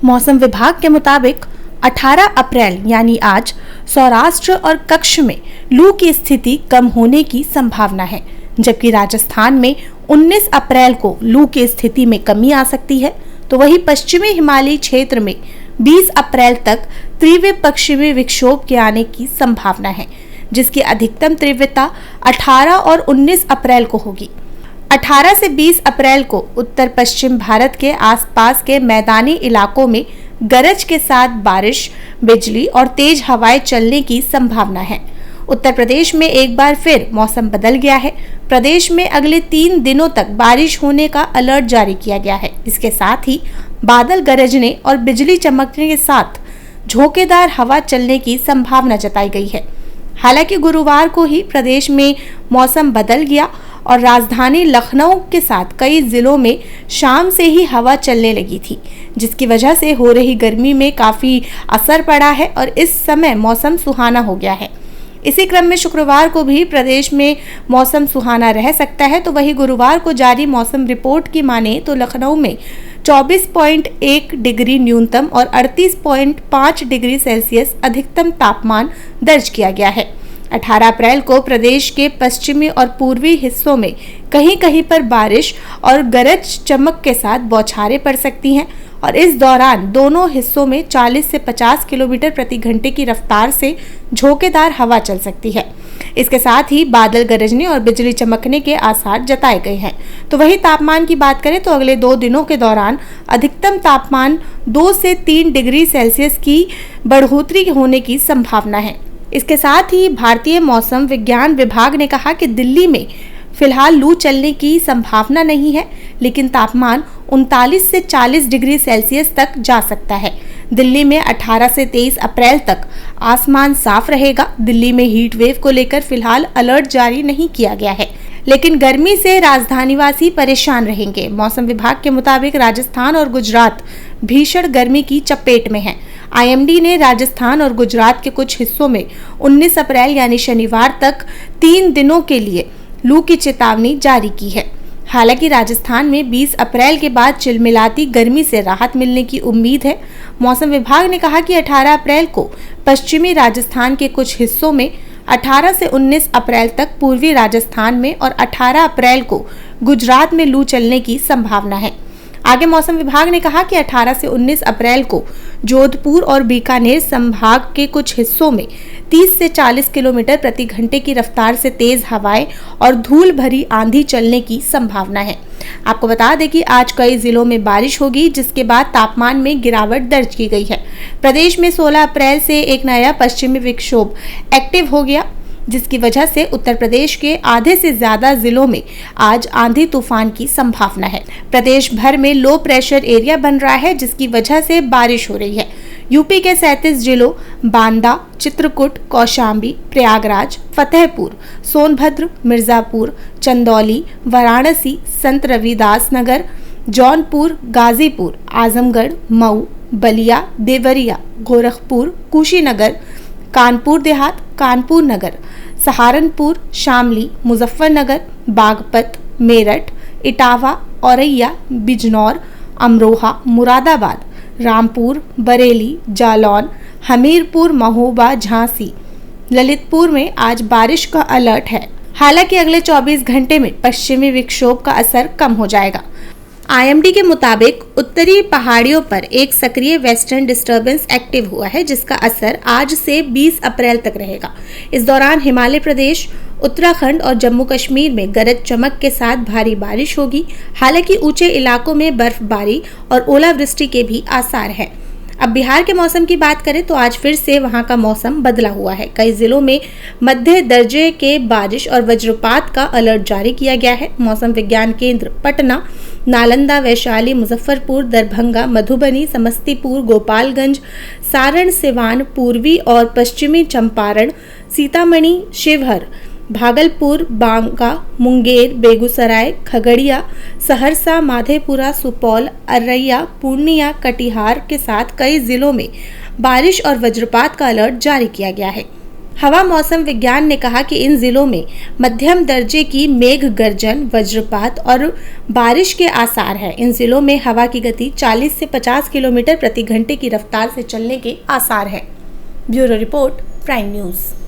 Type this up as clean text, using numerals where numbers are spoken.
मौसम विभाग के मुताबिक 18 अप्रैल यानी आज सौराष्ट्र और कच्छ में लू की स्थिति कम होने की संभावना है, जबकि राजस्थान में 19 अप्रैल को लू की स्थिति में कमी आ सकती है। तो वहीं पश्चिमी हिमालयी क्षेत्र में 20 अप्रैल तक तीव्र पश्चिमी विक्षोभ के आने की संभावना है, जिसकी अधिकतम तीव्रता 18 और 19 अप्रैल को होगी। 18 से 20 अप्रैल को उत्तर पश्चिम भारत के आसपास के मैदानी इलाकों में गरज के साथ बारिश, बिजली और तेज हवाएं चलने की संभावना है। उत्तर प्रदेश में एक बार फिर मौसम बदल गया है। प्रदेश में अगले 3 दिनों तक बारिश होने का अलर्ट जारी किया गया है। इसके साथ ही बादल गरजने और बिजली चमकने के साथ झोंकेदार हवा चलने की संभावना जताई गई है। हालांकि गुरुवार को ही प्रदेश में मौसम बदल गया और राजधानी लखनऊ के साथ कई जिलों में शाम से ही हवा चलने लगी थी, जिसकी वजह से हो रही गर्मी में काफी असर पड़ा है और इस समय मौसम सुहाना हो गया है। इसी क्रम में शुक्रवार को भी प्रदेश में मौसम सुहाना रह सकता है। तो वहीं गुरुवार को जारी मौसम रिपोर्ट की माने तो लखनऊ में 24.1 डिग्री न्यूनतम और 38.5 डिग्री सेल्सियस अधिकतम तापमान दर्ज किया गया है। 18 अप्रैल को प्रदेश के पश्चिमी और पूर्वी हिस्सों में कहीं कहीं पर बारिश और गरज चमक के साथ बौछारें पड़ सकती हैं और इस दौरान दोनों हिस्सों में 40 से 50 किलोमीटर प्रति घंटे की रफ्तार से झोंकेदार हवा चल सकती है। इसके साथ ही बादल गरजने और बिजली चमकने के आसार जताए गए हैं। तो वही तापमान की बात करें तो अगले 2 दिनों के दौरान अधिकतम तापमान 2 से 3 डिग्री सेल्सियस की बढ़ोतरी होने की संभावना है। इसके साथ ही भारतीय मौसम विज्ञान विभाग ने कहा कि दिल्ली में फिलहाल लू चलने की संभावना नहीं है, लेकिन तापमान 39 से 40 डिग्री सेल्सियस तक जा सकता है। दिल्ली में 18 से 23 अप्रैल तक आसमान साफ रहेगा। दिल्ली में हीट वेव को लेकर फिलहाल अलर्ट जारी नहीं किया गया है, लेकिन गर्मी से राजधानीवासी परेशान रहेंगे। मौसम विभाग के मुताबिक राजस्थान और गुजरात भीषण गर्मी की चपेट में है। आईएमडी ने राजस्थान और गुजरात के कुछ हिस्सों में 19 अप्रैल यानी शनिवार तक 3 दिनों के लिए लू की चेतावनी जारी की है। हालांकि राजस्थान में 20 अप्रैल के बाद चिलमिलाती गर्मी से राहत मिलने की उम्मीद है। मौसम विभाग ने कहा कि 18 अप्रैल को पश्चिमी राजस्थान के कुछ हिस्सों में, 18 से 19 अप्रैल तक पूर्वी राजस्थान में और 18 अप्रैल को गुजरात में लू चलने की संभावना है। आगे मौसम विभाग ने कहा कि 18 से 19 अप्रैल को जोधपुर और बीकानेर संभाग के कुछ हिस्सों में 30 से 40 किलोमीटर प्रति घंटे की रफ्तार से तेज हवाएं और धूल भरी आंधी चलने की संभावना है। आपको बता दें कि आज कई जिलों में बारिश होगी, जिसके बाद तापमान में गिरावट दर्ज की गई है। प्रदेश में 16 अप्रैल से एक नया पश्चिमी विक्षोभ एक्टिव हो गया, जिसकी वजह से उत्तर प्रदेश के आधे से ज्यादा जिलों में आज आंधी तूफान की संभावना है। प्रदेश भर में लो प्रेशर एरिया बन रहा है, जिसकी वजह से बारिश हो रही है। यूपी के 37 जिलों बांदा, चित्रकूट, कौशाम्बी, प्रयागराज, फतेहपुर, सोनभद्र, मिर्जापुर, चंदौली, वाराणसी, संत रविदास नगर, जौनपुर, गाजीपुर, आजमगढ़, मऊ, बलिया, देवरिया, गोरखपुर, कुशीनगर, कानपुर देहात, कानपुर नगर, सहारनपुर, शामली, मुजफ्फरनगर, बागपत, मेरठ, इटावा, औरैया, बिजनौर, अमरोहा, मुरादाबाद, रामपुर, बरेली, जालौन, हमीरपुर, महोबा, झांसी, ललितपुर में आज बारिश का अलर्ट है। हालांकि अगले 24 घंटे में पश्चिमी विक्षोभ का असर कम हो जाएगा। आईएमडी के मुताबिक उत्तरी पहाड़ियों पर एक सक्रिय वेस्टर्न डिस्टर्बेंस एक्टिव हुआ है, जिसका असर आज से 20 अप्रैल तक रहेगा। इस दौरान हिमाचल प्रदेश, उत्तराखंड और जम्मू कश्मीर में गरज चमक के साथ भारी बारिश होगी। हालांकि ऊंचे इलाकों में बर्फबारी और ओलावृष्टि के भी आसार हैं। अब बिहार के मौसम की बात करें तो आज फिर से वहां का मौसम बदला हुआ है। कई जिलों में मध्य दर्जे के बारिश और वज्रपात का अलर्ट जारी किया गया है। मौसम विज्ञान केंद्र पटना, नालंदा, वैशाली, मुजफ्फरपुर, दरभंगा, मधुबनी, समस्तीपुर, गोपालगंज, सारण, सिवान, पूर्वी और पश्चिमी चंपारण, सीतामढ़ी, शिवहर, भागलपुर, बांका, मुंगेर, बेगूसराय, खगड़िया, सहरसा, माधेपुरा, सुपौल, अररिया, पूर्णिया, कटिहार के साथ कई जिलों में बारिश और वज्रपात का अलर्ट जारी किया गया है। हवा मौसम विज्ञान ने कहा कि इन जिलों में मध्यम दर्जे की मेघ गर्जन, वज्रपात और बारिश के आसार हैं। इन जिलों में हवा की गति 40 से 50 किलोमीटर प्रति घंटे की रफ्तार से चलने के आसार हैं। Bureau report, prime news.